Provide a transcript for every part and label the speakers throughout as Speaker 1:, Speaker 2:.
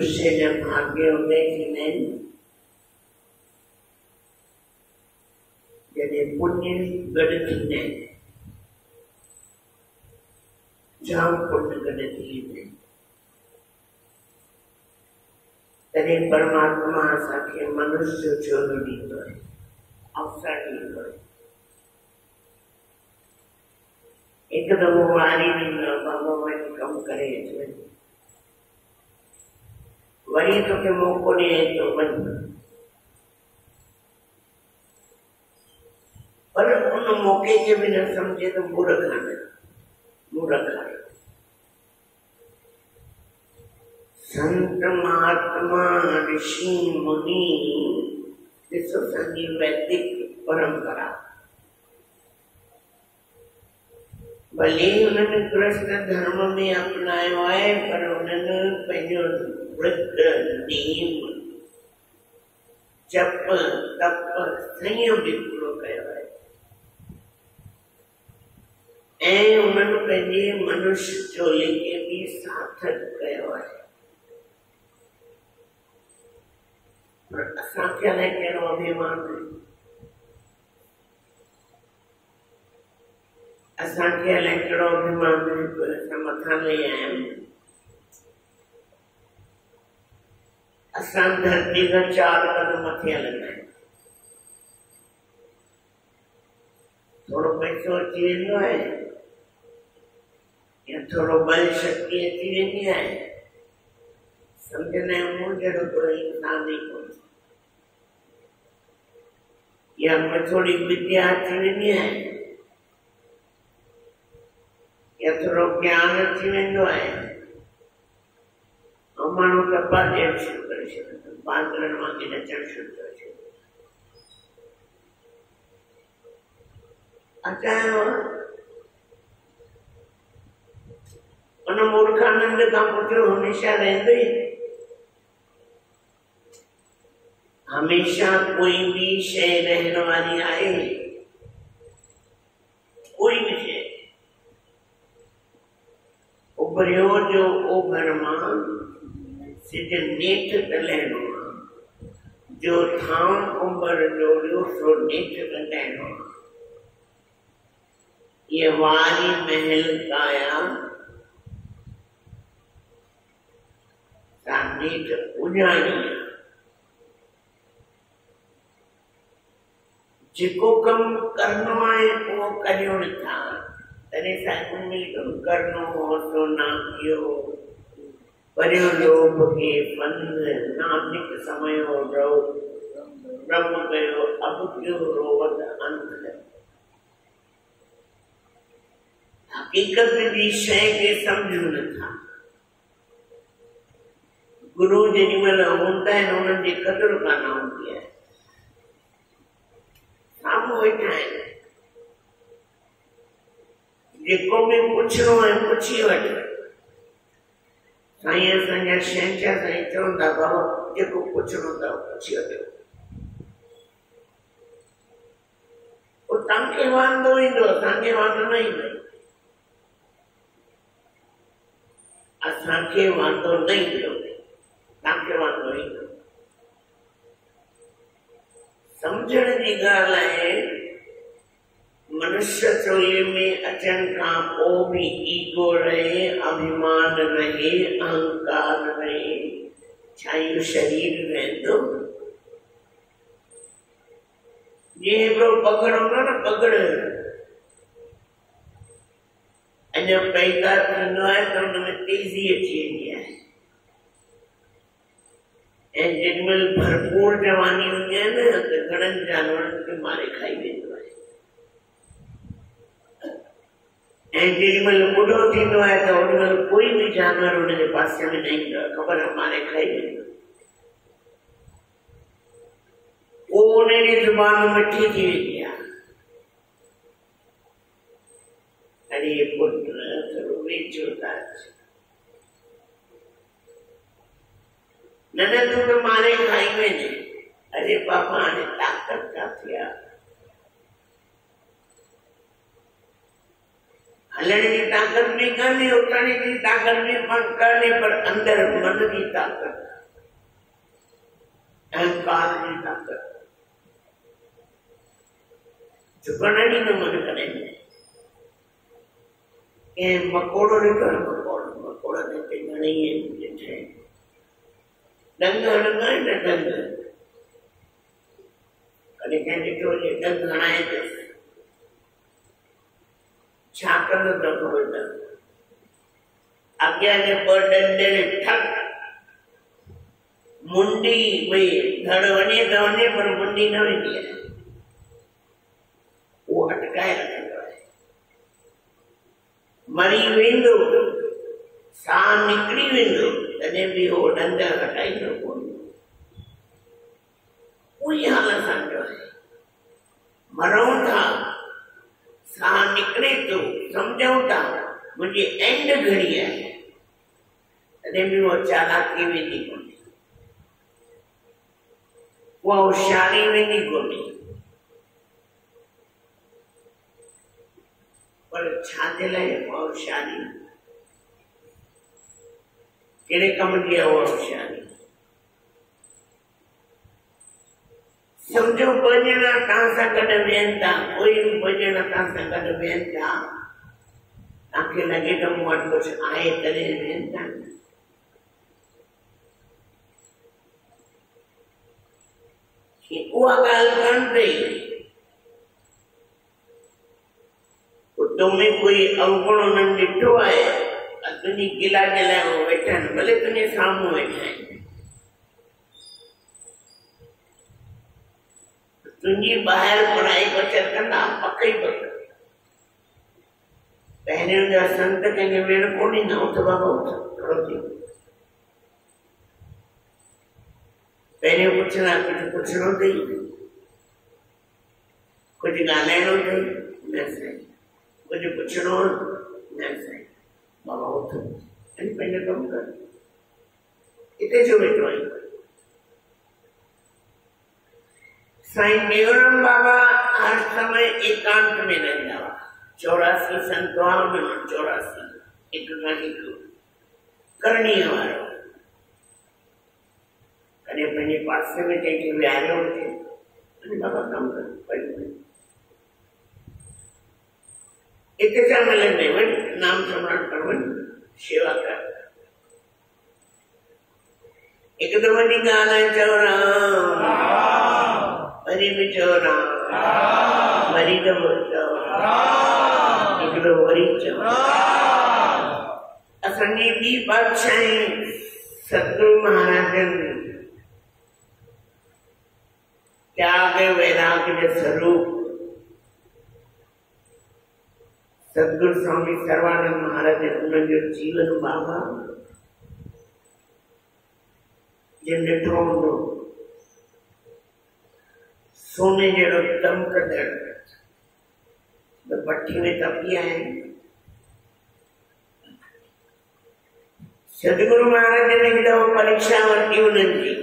Speaker 1: मनुष्य ने भाग्य होते कि नहीं, जॾहिं पुण्य गॾु थींदा आहिनि, जाम पुण्य गॾु थी वेंदा आहिनि, तॾहिं परमात्मा असांखे मनुष्य जो चोलो ॾींदो आहे, अवसर ॾींदो आहे। हिकु दफ़ो वारी ॾींदो आहे, बाबा वञी कमु करे अचु, वरी तोखे मौक़ो ॾिए थो वञ, पर उन मौक़े खे बि न सम्झे त मूर्ख आहे, मूर्ख आहे। संत महात्मा ऋषि मुनि, ॾिसो असांजी वैदिक परंपरा, भले उन्होंने कृष्ण धर्म में अपनायो है, पर उन्होंने पंहिंजो व्रत नेम जप तप संयम भी पूरो कयो है, ऐं उन्होंने पंहिंजे मनुष्य चोले के भी सार्थक कयो है। पर असांखे अलाए कहिड़ो अभिमान है, असांखे अलाए कहिड़ो अभिमान है, असां मथां लही आया आहियूं। असां धरती खां 4 कदम मथे हलंदा आहियूं। थोड़ो पैसो अची वेंदो आहे या थोड़ो बल शक्ति अची वेंदी आहे, सम्झंदा आहियूं मूं जहिड़ो कोई इंसान ई कोन्हे, या थोड़ी विद्या अची वेंदी आहे या थोड़ो ज्ञान अची वेंदो आहे, ऐं माण्हू टपा ॾियणु शुरू करे छॾींदो, बांदरनि वांगुरु नचणु शुरू करे छॾींदो। अचायो उन मूर्खानंद खां पुछो, हमेशा रहंदो ई, हमेशा कोई भी शइ रहण वारी आहे, कोई भी शइ उभरियो जो ओभर मां सिज नेठ तलहणो आहे, जो थाम उंबर जोड़ियो सो नेठ तलहणो आहे। ये वारी महल काया सा नेठ उजाणी, जेको कम करणो आहे उहो करियो नथा, तॾहिं साईं मिलकम करणो हो सो ना कियो, परियो लोभ के बंध नानक समयो रहो, ब्रह्म कयो अब क्यों रोवत अंत। हकीकत जी शइ खे सम्झूं नथा। गुरु जेॾी महिल हूंदा आहिनि उन्हनि जी क़दुरु कान हूंदी आहे, साम्हूं वेठा आहिनि, जेको बि पुछणो आहे पुछी वठ। साईं असांजा शहंशाह साईं चवंदा, बाबा जेको पुछणो अथव पुछी वठो, पोइ तव्हांखे वांदो ईंदो, असांखे वांदो न ईंदो, असांखे वांदो न ईंदो, तव्हांखे वांदो ईंदो। समझण जी ॻाल्हि आहे, मनुष्य चोले में अचण खां पोइ भी ईगो रहे, अभिमान रहे, अहंकार रहे, छा इहो शरीर रहंदो? जे हिकिड़ो पगड़ हूंदो न, पगड़ अञा पैदा थींदो आहे त हुनमें तेज़ी अची वेंदी आहे, ऐं जेॾीमहिल भरपूर जवानी हूंदी आहे न त घणनि जानवरनि खे मारे खाई वेंदो आहे, ऐं जेॾीमहिल ॿुढो थींदो आहे त ओॾीमहिल कोई बि जानवर हुनजे पासे में न ईंदो आहे, ख़बर आहे मारे खाई वेंदो। पोइ उनजी ज़ुबान मिठी थी वेंदी आहे, अरे पुट थोरो वेझो था न न तूं त मारे खाई वञे, अरे बाबा हाणे ताक़त काथे आहे, हलण जी ताक़त में कान्हे, उथण जी ताक़त में कान्हे, पर अंदर मन जी ताक़त, अहंकार जी ताकत झुकण ही न मन करे के मकोड़ो ॾिठो मकोड़ा ते घणेई ॾिठे डंग हणंदा आहिनि न डंग कॾहिं कंहिं ॾिठो हुजे डंग हणाए पियोसि छा कंदो त ख़बर अॻियां जे ॿ डंडे ठक मुंडी भई धड़ वञे त वञे पर मुंडी न वेंदी आहे वो अटकाए रखंदो आहे मरी वेंदो साह निकिरी वेंदो तॾहिं बि उहो डंड हटाईंदो कोन उही हाल असांजो आहे मरूं था साह निकिरे थो सम्झूं था मुंहिंजी एंड घड़ी आहे तॾहिं बि उहा चालाकी वेंदी कोन्हे उहा होशियारी वेंदी कोन्हे पर छाजे लाइ उहा होशियारी कहिड़े कम जी आहे उहा होशियारी समझो ॿ ॼणा तव्हां सां गॾु वेहनि था कोई बि ॿ ॼणा तव्हां सां गॾु वेहनि था तव्हांखे लॻे थो मूं वटि कुझु आहे तॾहिं वेहनि था उहा ॻाल्हि कान पई तुम्हें कोई अवगुण उन्हनि ॾिठो आहे तुंहिंजी गिला जे लाइ उहो वेठा आहिनि भले तुंहिंजे साम्हूं वेठा आहिनि तुंहिंजी ॿाहिरि पढ़ाई बचत कंदा पक ई पक पहिरियों जा संत कंहिंखे वेण कोन ॾींदा उथ बाबा उथ थोरो थी पहिरियों पुछंदा कुझु पुछणो अथई कुझु ॻाल्हाइणो अथई न साईं कुझु पुछणो न साईं बाबा उथ पंहिंजो कमु कर हिते छो वेठो आहीं साईं टेऊराम बाबा हर समय एकांत में रहंदा हुआ 84 संत हुआ हुनमें 84 हिकु खां हिकु करणीअ वारो कॾहिं पंहिंजे पासे में कंहिंखे विहारियो हुजे अरे बाबा कमु कर हिते छा मिलंदे वञ नाम स्मरण कर वञ शेवा कर हिकु दफ़ो जी ॻाल्हि आहे चओ राम वरी बि चओ राम वरी दफ़ो चओ हिकु दफ़ो वरी चओ असांजी ॿी बादशाही सतगुरु महाराजनि त्याग वैराग जे स्वरूप सतगुरु स्वामी सर्वानंद महाराज उन्हनि जो जीवन बाबा जिन ॾिठो हूंदो सोने जहिड़ो दमकदड़ भट्टी में तपी आहिनि सतगुरु महाराज ने हिकु दफ़ो परीक्षा वरिती उन्हनि जी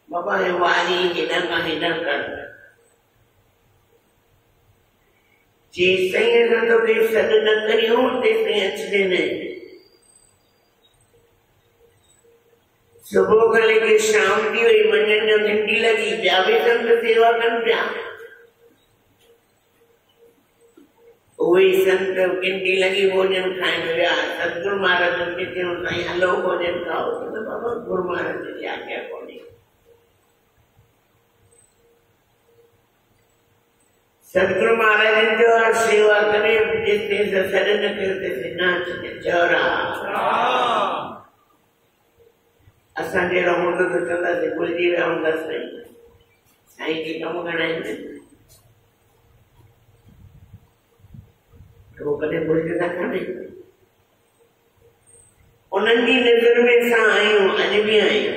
Speaker 1: बाबा वारी हेॾा खां हेॾा कर जे सही असां तोखे सॾु न करियूं तेसिताईं अचजे न सुबुह खां लेके शाम थी वई मंझंदि जो घंटी लॻी ॿिया बि संत सेवा कनि पिया उहे संत घंटी लॻी भोजन खाइण विया सतगुरु महाराज खे चयूं साईं हलो भोजन खाओ त बाबा गुरु महाराज जी आज्ञा कोन्हे सतगुरु महाराज जो सेवा करे जेसिताईं सॾ न कयो तेसिताईं न अचजे चओ राम असां जहिड़ा हूंदो त चवंदासीं भुलिजी विया हूंदासीं साईं खे कमु करणा आहिनि वो कॾहिं भुलिजंदा कान्हे उन्हनि जी नज़र में असां आहियूं अॼु बि आहियूं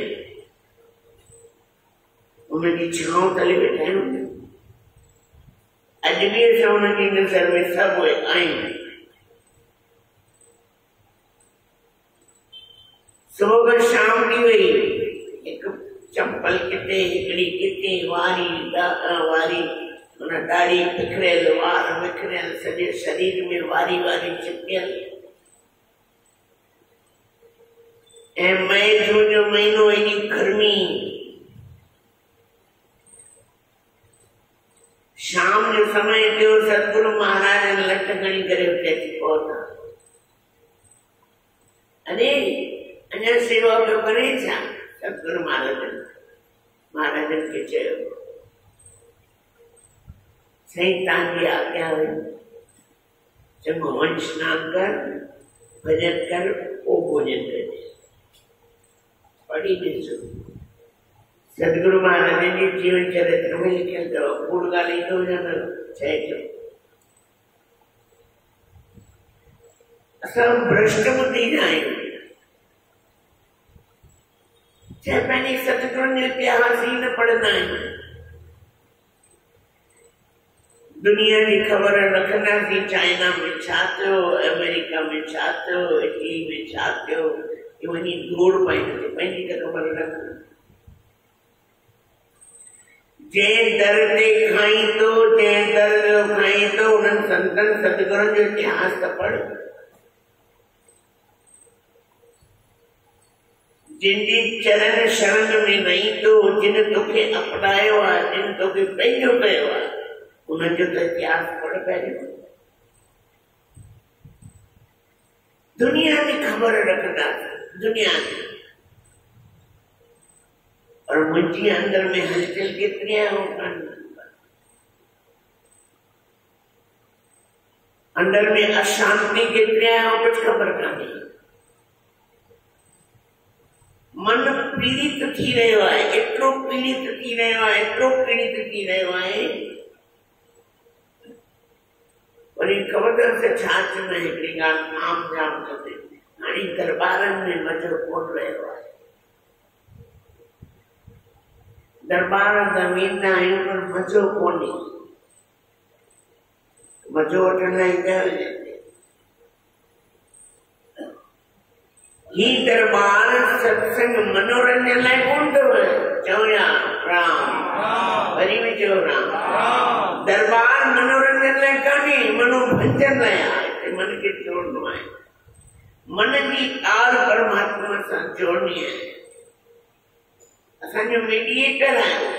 Speaker 1: उन्हनि जी छांव तले वेठा आहियूं अॼु बि असां उन्हनि जी नज़र में सभु आहियूं सुबुह खां शाम थी वई हिकु चंपल किथे हिकिड़ी किथे वारी वारी उन ॾाढ़ी बिखरियल वार बिखरियल सॼे शरीर में वारी वारी चिपकियल मई जून जो महीनो एॾी गर्मी, शाम जो समय थियो, सतगुरु महाराज लट खणी करे उते अची पहुता। अरे अञा सेवा पियो करे छा? सतगुरु महाराजन खे चयो, साईं तव्हांजी आज्ञा हुई, चङो वञ स्नान कर, भजन कर, पोइ भोजन कजे। पढ़ी ॾिसो सतगुरु महाराज जी जीवन चरित्र में लिखियल अथव, कूड़ ॻाल्हाईंदो या न चए थो। असां भ्रष्ट बुद्धि जा आहियूं, चाहे पंहिंजे सतगुरुनि जो इतिहास ई न पढ़ंदा आहियूं। दुनिया की खबर रखंदासीं, चाइना में छा थियो, अमेरिका में छा थियो, इटली में छा थियो, वञी दौड़ पाईंदासीं, पंहिंजी त ख़बर रख। जंहिं दर ते खाईंदो, जंहिं दर जो खाईंदो, उन्हनि संतनि सतगुरुनि जो इतिहास त पढ़। जिनजी चरण शरण में नहीं तो, जिन तोखे अपनायो आहे, जिन तोखे पंहिंजो कयो आहे, उन्हनि जो त इतिहास पढ़ पहिरियों। दुनिया की खबर रखंदासीं, दुनिया की, और मुंहिंजी अंदर में हलचल केतिरी आहे उहो कान। अंदर में अशांति केतिरी आहे उहो कुझु ख़बर कान्हे। मन पीड़ित थी रहियो आहे, एतिरो पीड़ित थी रहियो आहे, एतिरो पीड़ित थी रहियो आहे। वरी ख़बर से छा चवंदा हिकिड़ी ॻाल्हि आम जाम कंदे, हाणे दरबारनि में मज़ो कोन रहियो आहे। दरबार त वेंदा आहियूं पर मज़ो कोन्हे, मज़ो वठण लाइ ईंदा आहियो। ही दरबार सत्संग मनोरंजन लाइ कोन अथव, चओ या राम, वरी बि चओ राम। दरबार मनोरंजन लाइ कान्हे, मनोरंजन लाइ आहे, मन खे जोड़नो आहे, मन जी ताल परमात्मा सां जोड़नी आहे। असांजो मीडिएटर आहे।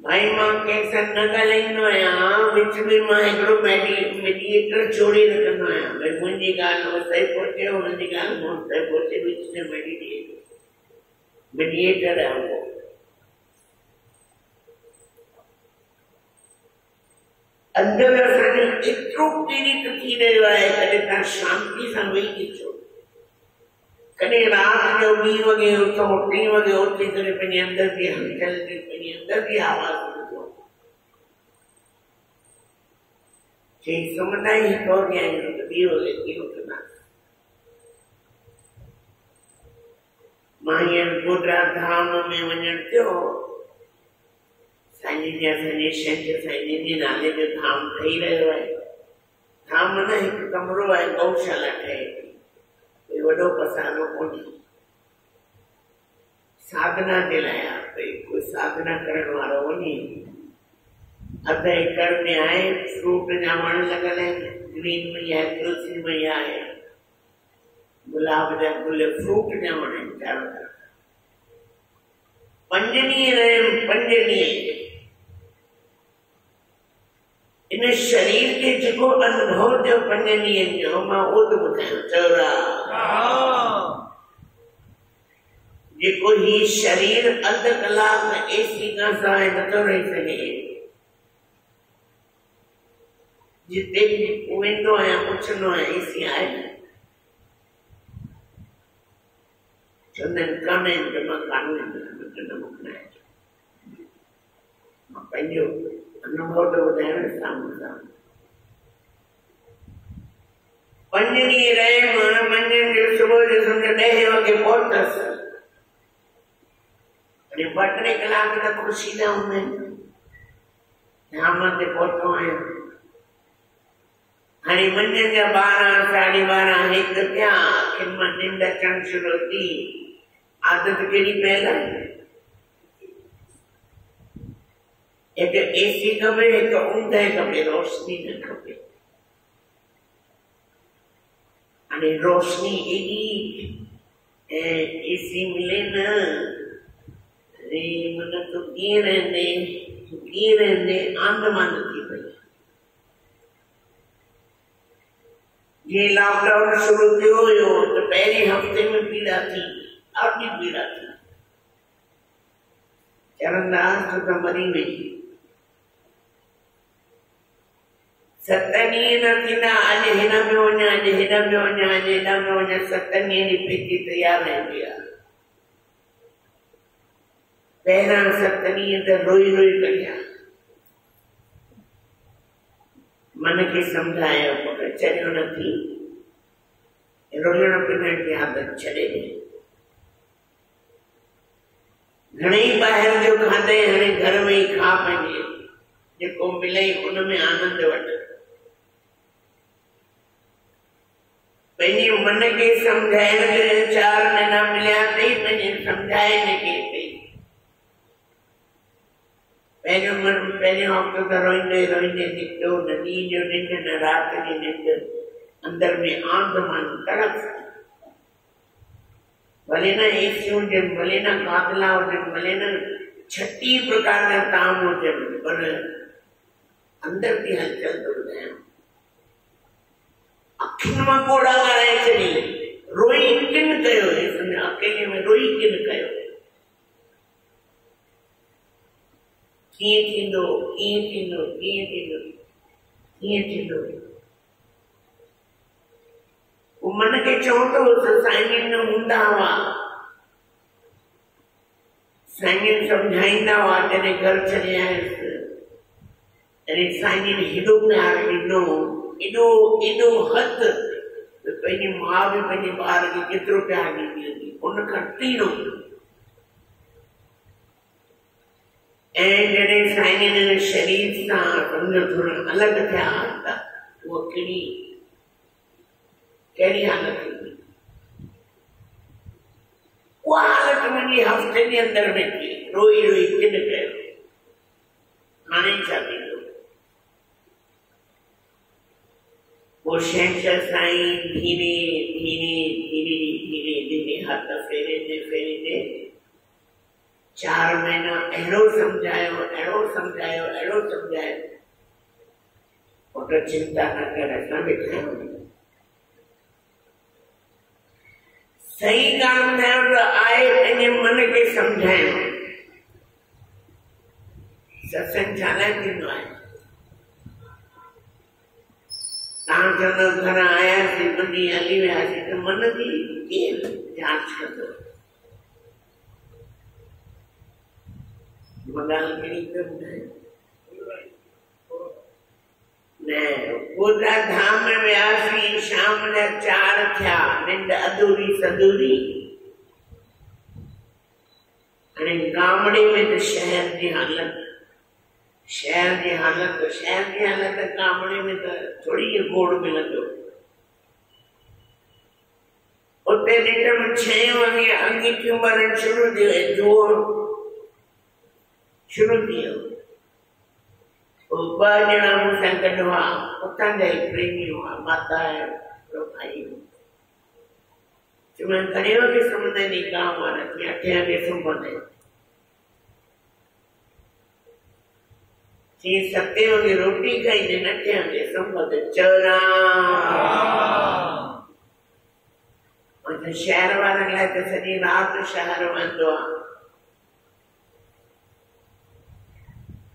Speaker 1: भाई मां कंहिंसां न ॻाल्हाईंदो आहियां, विच में मां हिकिड़ो मीडिएटर जोड़े रखंदो आहियां, भई मुंहिंजी ॻाल्हि हुते पहुचे, हुनजी ॻाल्हि हुते पहुचे, विच में मीडिएटर आहे उहो। अंदर असांजो एतिरो पीड़ित थी रहियो आहे, कॾहिं तव्हां शांति सां वेही ॾिसो, कॾहिं राति जो 2 वॻे उथो, 3 वॻे उथी करे पंहिंजे अंदर जी हलचल खे, पंहिंजे अंदर जी आवाज़ ॿुधो। चई सुम्हंदा ई 1 वॻे आहियूं त 2 वॻे कीअं उथंदा। मां हींअर गोधरा धाम में वञणु थियो, साईं जी असांजे शहर साईं जे नाले जो धाम ठही रहियो आहे। धाम माना हिकु कमरो आहे, गौशाला ठहे, कोई वॾो पसारो कोन्हे। साधना जे लाइ आहे, भई कोई साधना करण वारो वञे। 1/2 एकड़ में आहे, फ्रूट जा वण लॻल आहिनि, ग्रीन मैया आहे, तुलसी मैया आहे, गुलाब जा गुल, फ्रूट जा वण आहिनि चारों तरफ़। 5 ॾींहं रहियमि, 5 ॾींहं। इन शरीर के जेको अनुभव थियो 5 ॾींहंनि जो, मां उहो थो ॿुधायां। चौरा जेको ही शरीर 1/2 कलाक में एसी खां सवाइ नथो रही सघे। जिते बि वेंदो आहियां पुछंदो आहियां एसी आहे? चवंदा आहिनि कान्हे, त मां कान वेंदुमि। मां पंहिंजो अनुभव थो ॿुधायां साम्हूं साम्हूं। 5 ॾींहं रहियमि, मंझंदि जो सुबुह जो सम्झो 10 वॻे पहुतसि। 2-3 कलाक त ख़ुशी न हूंदा आहिनि, धाम ते पहुतो आहियां। हाणे मंझंदि जा 12, 12:30, 1 थिया, आखिर मां निंड अचणु शुरू थी। आदत कहिड़ी पयल आहे, हिकु एसी खपे, हिकु ऊंदहि खपे, रोशनी न खपे। हाणे रोशनी एॾी ऐं एसी मिले न, अरे मन तूं कीअं रहंदे आंदमान थी पई। जीअं लॉकडाउन शुरू थियो हुयो त पहिरें हफ़्ते में पीड़ा थी, ॾाढी पीड़ा थी, चवंदासीं त मरी वई। 7 ॾींहं न थींदा, अॼु हिन में वञा, अॼु हेॾ में वञा, अॼु हेॾा में वञा, 7 ॾींहं जी पेटी तयारु रहंदी आहे। पहिरां 7 ॾींहं त रोई रोई कढिया, मन खे सम्झायो पर चरियो न थी, रोइण पिणण जी आदत छॾे ॾे। घणेई ॿाहिरि जो खाधई, हाणे घर में ई खा, पंहिंजे जेको मिलई उन में आनंद वठ। पंहिंजे मन खे सम्झाइण लाइ 4 महीना मिलिया अथई, पंहिंजे सम्झाए न के अथई। पहिरियों हफ़्तो त रोईंदे रोईंदे निकितो, न ॾींहं जो निंड न राति जी निंड, अंदर में आंदमान तड़प। भले न एसी हुजनि, भले न कातला हुजनि, भले न 36 प्रकार जा ताम हुजनि, पर अंदर की हलचल तो ॿुधायां। अखियुनि मां कोड़ा ॻाराए छॾी, रोई किन कयो, अकेले में रोई किन कयो। कीअं थींदो, कीअं थींदो, कीअं थींदो, कीअं थींदो। मन खे चवंदो साईं न हूंदा हुआ, साईं सम्झाईंदा हुआ, जॾहिं घर छॾे आयसि अरे साईं हेॾो प्यार ॾिनो, एॾो हद, पंहिंजी माउ बि पंहिंजे ॿार खे केतिरो प्यार ॾींदी हुई, उन खां टीणो। ऐं जॾहिं साईं शरीर सां सम्झो थोरा अलॻि थिया त उहा कहिड़ी हालत थींदी। उहा हालत मुंहिंजी हफ़्ते जे अंदर में थी, रोई रोई किन कयो। हाणे छा थींदो? वो शहंशाह साईं धीरे धीरे धीरे धीरे धीरे हथ फेरे 4 महीना अहिड़ो सम्झायो, पुट चिंता न कर, असां वेठा आहियूं। सही ॻाल्हि ॿुधायो त आहे पंहिंजे मन खे सम्झाइणो। सत्संग छा लाइ थींदो आहे? तव्हां चवंदो घर आयासीं, 2 ॾींहं हली वियासीं, त मन जी कीअं जांच कंदो? ॻाल्हि कहिड़ी थो ॿुधाए? न, गोदा धाम में वियासीं, शाम जा 4 थिया, निंड अधूरी सधूरी। हाणे गामड़े में त शहर जी हालत गामड़े में त थोड़ी गोड़ मिलंदो। उते निंड में 6 वॻे अंगीठियूं भरण शुरू थियो, जोर शुरू थियो। 2 ॼणा मूंसां गॾु हुआ, उतां जा ई प्रेमी हुआ, माता ऐं भाई। चवनि घणे वॻे सुम्हंदा आहिनि गांव वारा? 8 वॻे सुम्हंदा आहिनि। 7 वॻे रोटी खाईंदे, 8 वॻे सुम्हंदे। शहर वारनि लाइ त सॼी राति शहर वेंदो आहे।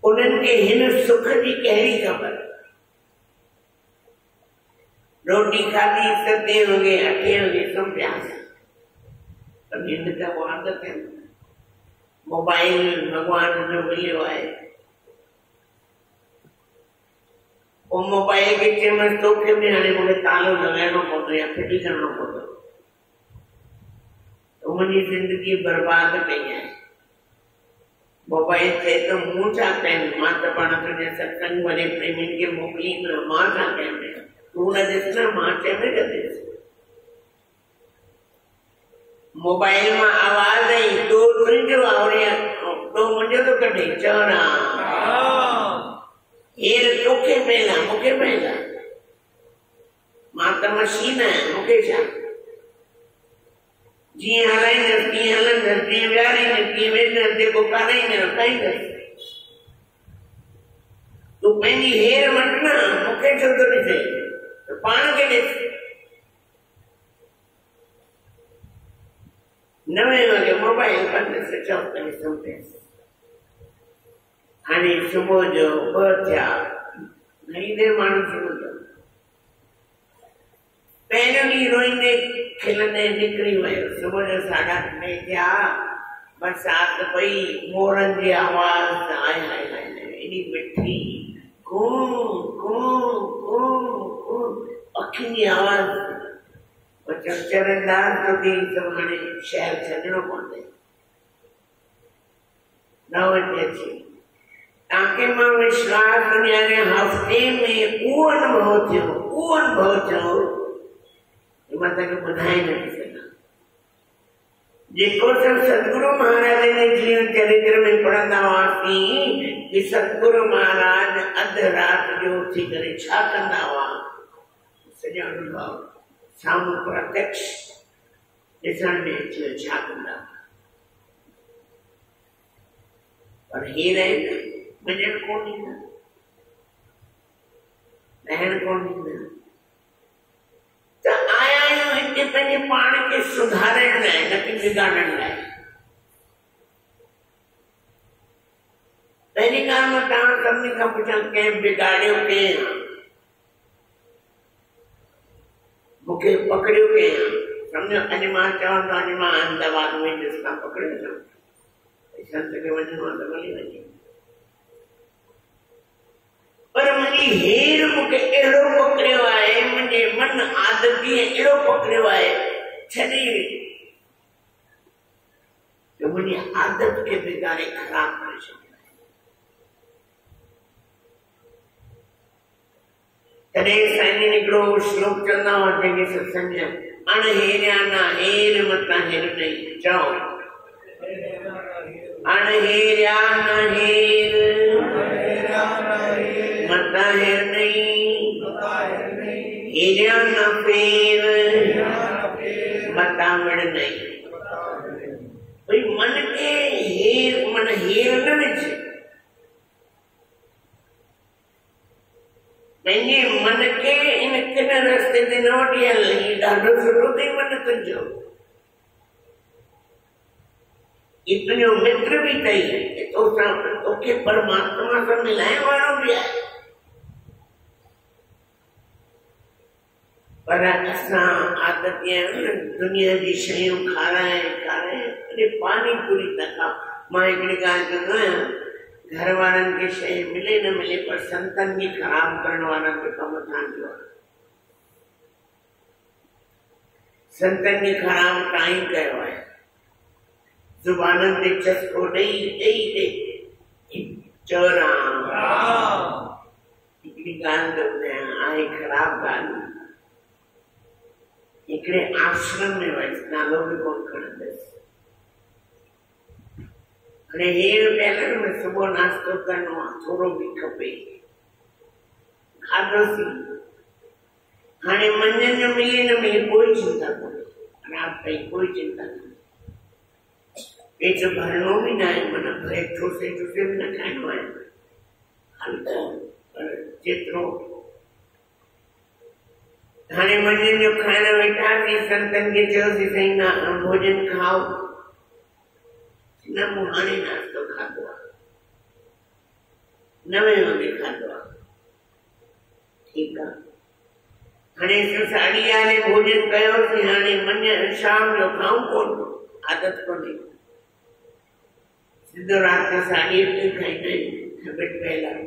Speaker 1: उन्हनि खे हिन सुख जी कहिड़ी ख़बर? रोटी खाधी 7 वॻे, 8 वॻे सुम्हियासीं, पर निंड त आदत है। मोबाइल भगवान जो मिलियो आहे, वो मोबाइल के चयमि तोखे बि हाणे मूंखे तालो लॻाइणो पवंदो या फिटी करणो पवंदो। मुंहिंजी ज़िंदगी बर्बाद कई आहे। मोबाइल थे तो मूं छा कयां? मां त पाण तुंहिंजे सत्संग वारे प्रेमियुनि खे मोकिलींदो, मां छा कयां? तूं न ॾिस न, मां चवे न ॾिस। मोबाइल मां आवाज़ आई, तो तुंहिंजो आवड़े, तो मुंहिंजो थो कढे। चवणा हेर तोखे पहला, मूंखे पहला। मां त मशीन आहियां, मूंखे छा? जीअं हलाईंदसि तीअं हलंदसि, जीअं विहारींदसि तीअं वेंदसि, जेको खाराईंदसि खाईंदसि। तूं पंहिंजी हेर वठ न, मूंखे छो थो ॾिसे? त पाण खे ॾिस। 9 वॻे मोबाइल बंदि स्विच ऑफ करे सुम्हियसि। हाणे सुबुह जो 2 थिया, घणी देरि माण्हू सुम्हंदो। पहिरियों ॾींहुं रोईंदे खिलंदे निकिरी वियो। सुबुह जो 8:30 थिया, बरसाति पई, मोरनि जी आवाज़ हाय हाय हाय एॾी मिठी, कूं कूं कूं कूं पखियुनि जी आवाज़। चरचरंदार तो थी सब हाणे शहर छॾिणो पवंदे। 9 बजे अची तव्हांखे मां विश्वास ॾियारे हफ़्ते में उहो अनुभव थियो मां तव्हांखे ॿुधाए नथी सघां। जेको सभु सतगुरु महाराज जे जीवन चरित्र में पढ़ंदा हुआसीं कि सतगुरु महाराज अधु राति जो उथी करे छा कंदा हुआ, सॼो अनुभव साम्हूं प्रत्यक्ष ॾिसण में अची छा कंदा। पर हे रहे मञण कोन ॾींदा, रहण कोन ॾींदा। त आया आहियूं हिते पंहिंजे पाण खे सुधारण लाइ, न कि बिगाड़ण लाइ। पहली ॻाल्हि मां तव्हां सभिनी खां पुछां, कंहिं बिगाड़ियो केरु? मूंखे पकड़ियो केरु? सम्झो अॼु मां चवां थो अॼु मां अहमदाबाद में ॾिसंदा पकड़ियो न, संत खे वञिणो आहे त भली वञे। पर मुंहिंजी हेर मूंखे अहिड़ो पकड़ियो आहे, मुंहिंजे मन आदतीअ अहिड़ो पकड़ियो आहे शरीर जो मुंहिंजी आदत खे बिगाड़े ख़राब करे छॾियो। तॾहिं साईं हिकिड़ो श्लोक चवंदा हुआ जंहिंखे सत्संग में, अणहेरिया न हेर मतां हेर नहीं। चओ, अणहेरिया न हेर मतां हेर नहीं, हेरिया न फेर मतां विड़ नहीं। भाई मन के हेर मन हेर न विझ, पंहिंजे मन खे इन किन रस्ते ते न वठी हल। ॾाढो सुठो अथई मन तुंहिंजो, ही तुंहिंजो मित्र बि अथई, तोखे परमात्मा सां मिलाइण वारो बि आहे। पर असां आदत दुनिया जी शयूं खाराए अरे पानी पूरी तक। मां हिकिड़ी ॻाल्हि कंदो आहियां, घर वारनि खे शइ मिले न मिले, पर संतनि खे ख़राब करण वारनि खे कमु ठहंदो आहे। संतनि खे ख़राब काई कयो आहे, ज़ुबाननि ते चस्को ॾेई चवरा। हिकिड़ी ॻाल्हि थो ॿुधायां, आहे ख़राब ॻाल्हि। हिकिड़े आश्रम में वयुसि, नालो बि कोन खणंदसि। हाणे हेर पहले में सुबुह नाश्तो करणो आहे, थोरो बि खपे, खाधोसीं। हाणे मंझंदि जो मिले न मिले कोई चिंता कोन्हे, राति ताईं कोई चिंता कोन्हे। पेट भरणो बि न आहे, माना ठोसे बि न खाइणो आहे, हल्को पर जेतिरो। हाणे मंझंदि जो खाइण वेठासीं, संतनि खे चयोसीं साईं न भोजन खाओ। न मूं हाणे नाश्तो खाधो आहे, 9 वॻे खाधो आहे। ठीकु आहे, हाणे 11:30 भोजन कयोसीं। हाणे मंझंदि शाम जो खाऊं कोन, आदत कोन्हे। सिधो राति जो 8:30 खाईंदा आहियूं, हैबिट पयल आहे।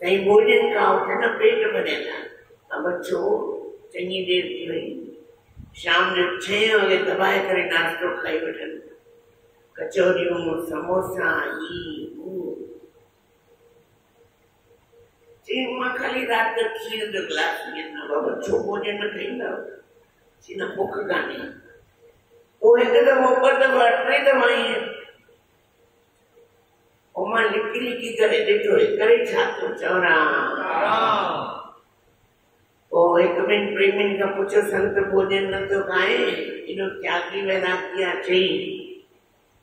Speaker 1: साईं भोजन खाओ त न पेट भरियल आहे। अब छो चङी देरि थी वई, शाम जो 6 वॻे दॿाए करे नाश्तो खाई वठनि, कचौरियूं समोसा ही हू। मां खाली राति जो खीर जो गिलास पीअंदा, बाबा छो भोजन न खाईंदा? न बुख कान्हे। पोइ हिकु दफ़ो ॿ दफ़ा 3 दफ़ा ईअं मां लिकी करे ॾिठो, करे छा थो चवरा। और एक दिन प्रेमी का पूछो संत भोजन न तो खाए इनो त्यागी वैराग्य चाहिए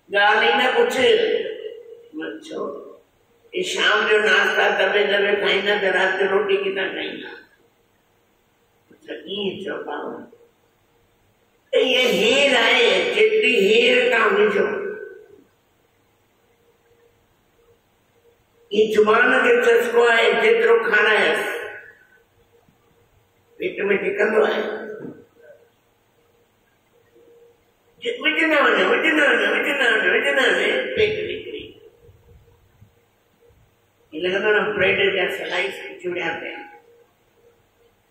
Speaker 1: गाली ना पूछे मत छोड़ ये शाम जो नाश्ता दबे दबे खाईना तो रात की रोटी कितना खाईना ये हेर आए जितनी हेर का विझो ये जुबान जो चस्को है जितरो खाना है पेट में टिकंदो है विझना पेट निकली ये लगता ना ब्रेड या स्लाइस जुड़िया पे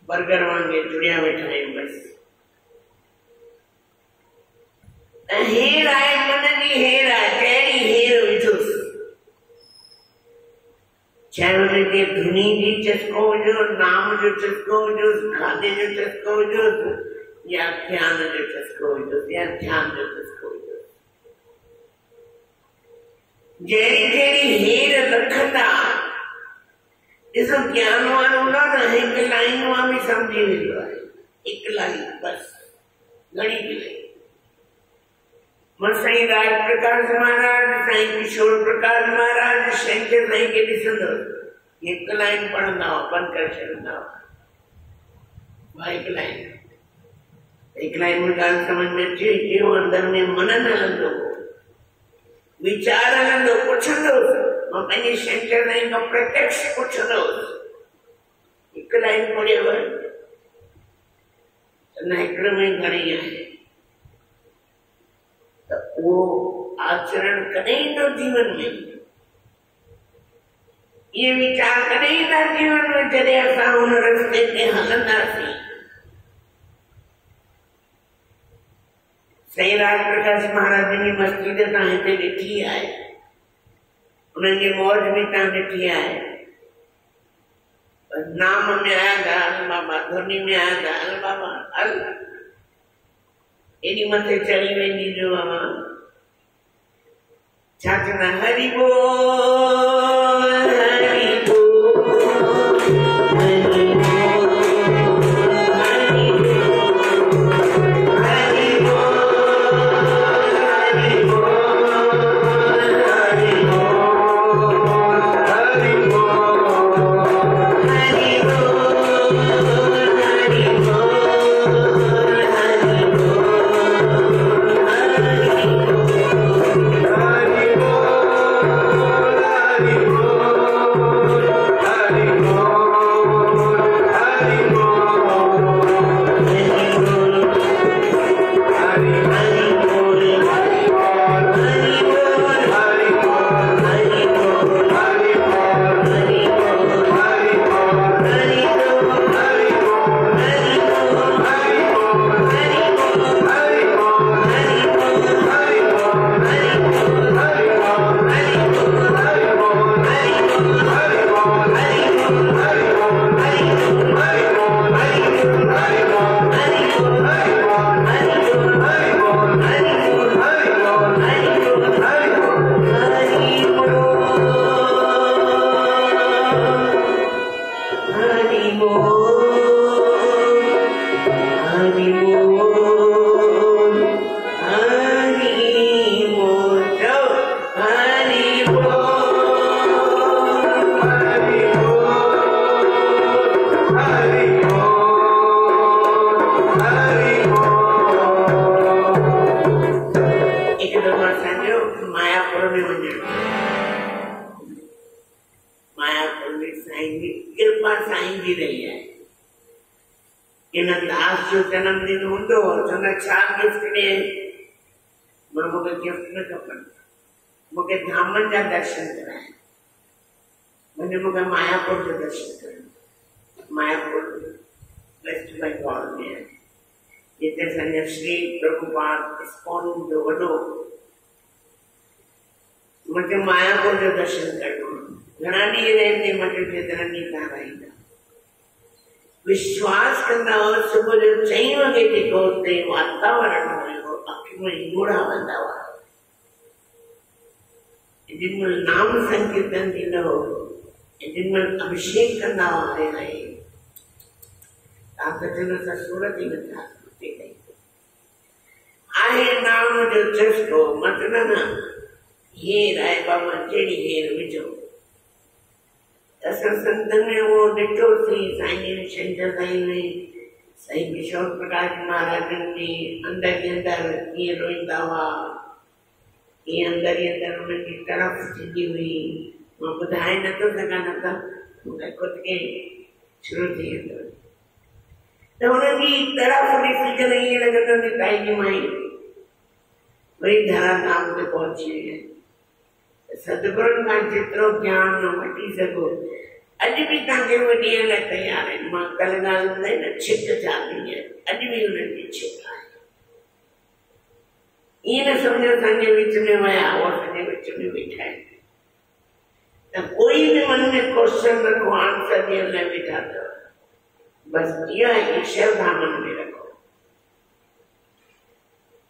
Speaker 1: बर्गर वांगे जुड़िया बैठा है बस हेर आए मन की हेर आए कहिड़ी हेर विझोस चाहे उनके धुनी जी चस्को हुजो नाम जो चस्को हुजो खाधे जो चस्को हुजो या ध्यान जो चस्को हुजो या ध्यान जो चस्को हुजो जहिड़ी जहिड़ी हेर रखंदा ॾिसो ज्ञान वारो हूंदो न हिकु लाइन मां बि सम्झी वेंदो आहे हिकु लाइन बस घणी थी वई मां साईं राज प्रकाश महाराज साईं किशोर प्रकाश महाराज शंकर साईं खे ॾिसंदो हिकु लाइन पढ़ंदा हुआ बंदि करे छॾींदा हुआ हिकु लाइन में ॻाल्हि सम्झ में अचे कहिड़ो अंदर में मनन हलंदो वीचार हलंदो पुछंदोसि मां पंहिंजे शंकर साईं खां प्रत्यक्ष पुछंदोसि हिकु लाइन पढ़ियव न हिकिड़े में घणी आहे तो वो आचरण कदई तो जीवन में ये विचार कदई था जीवन में जॾहिं असां हुन रस्ते ते हलंदासीं साईं राज प्रकाश महाराज जी मस्जिद तव्हां हिते ॾिठी आहे उन्हनि जी मौज बि तव्हां ॾिठी आहे नाम में आया ॻाल्हि बाबा धुनी में आया ॻाल्हि बाबा हल एॾी मथे चढ़ी वेंदी जो बाबा छा चवंदा हरि बोल हरि बोल हरि जन्मदिन हूंदो चवंदा छा गिफ्ट ॾे मां मूंखे गिफ्ट न खपनि मूंखे धामनि जा दर्शन कराए वञी मूंखे मायापुर जो दर्शन करणु मायापुर वेस्ट बंगाल में आहे जिते असांजा श्री प्रभुपाद इस्कॉन जो वॾो मूंखे मायापुर जो दर्शन करणो घणा ॾींहं रहंदे मूंखे केतिरा ॾींहं तव्हां रहंदा विश्वास कंदा हुआ सुबह जो 4 वगे जेको हुते वातावरण हुयो अखियुनि में हींगोड़ा वहंदा हुआ जिनमें नाम संकीर्तन थींदो हो जिनमें अभिषेक कंदा हुआ ताकतन सां सूरत ई नथा अचे कई आहे नाम जो चस्को मतलब न हीर आहे बाबा जहिड़ी हीर विझो असां संतनि में उहो ॾिठोसीं साईं जी छंछर साईं में साईं किशोर प्रकाश महाराजनि जी अंदर के अंदर कीअं रोईंदा हुआ कीअं अंदर ई अंदर उन्हनि जी तरफ़ थींदी हुई मां ॿुधाए नथो सघां न त मूंखे ख़ुदि खे शुरू थी वेंदो त हुननि जी तरफ़ ॾिसी करे ईअं लॻंदो कि पंहिंजी माई वरी धराधाम ते पहुची वई आहे सतगुरुनि खां जेतिरो ज्ञान वठी सघो अॼु बि तव्हांखे उहे ॾियण लाइ तयार आहिनि मां कल्ह ॻाल्हि ॿुधाई न छिक चाढ़ी आहे अॼु बि हुननि जी छिक आहे ईअं न सम्झो असांजे विच में विया उहो असांजे विच में वेठा आहिनि त कोई बि मन में क्वेश्चन रखो आंसर ॾियण लाइ वेठा अथव बसि इहा आहे श्रद्धा मन में रखो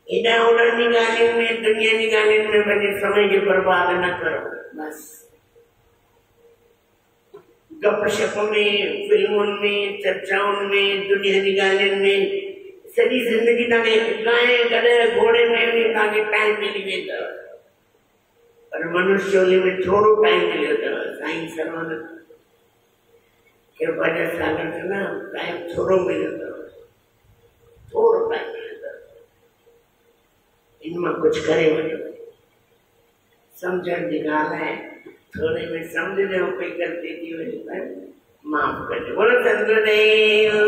Speaker 1: एॾा उन्हनि जी ॻाल्हियुनि में दुनिया जी ॻाल्हियुनि में पंहिंजे समय खे बर्बाद न करो बसि गपशप में फिल्मुनि में चर्चाउनि में दुनिया जी ॻाल्हियुनि में सॼी ज़िंदगी तव्हांखे गांइ गॾ घोड़े में बि तव्हांखे टाइम मिली वेंदव पर मनुष्य शोले में थोरो टाइम मिलियो अथव साईं सर्वानंद कृपा जा सागर चवंदा टाइम थोरो मिलियो अथव थोरो टाइम मिलियो अथव इन मां कुझु करे वठो सम्झण जी ॻाल्हि आहे थोड़े में समझ में कोई गलती थी वई पर माफ़ कजो बोलो सतगुरुदेव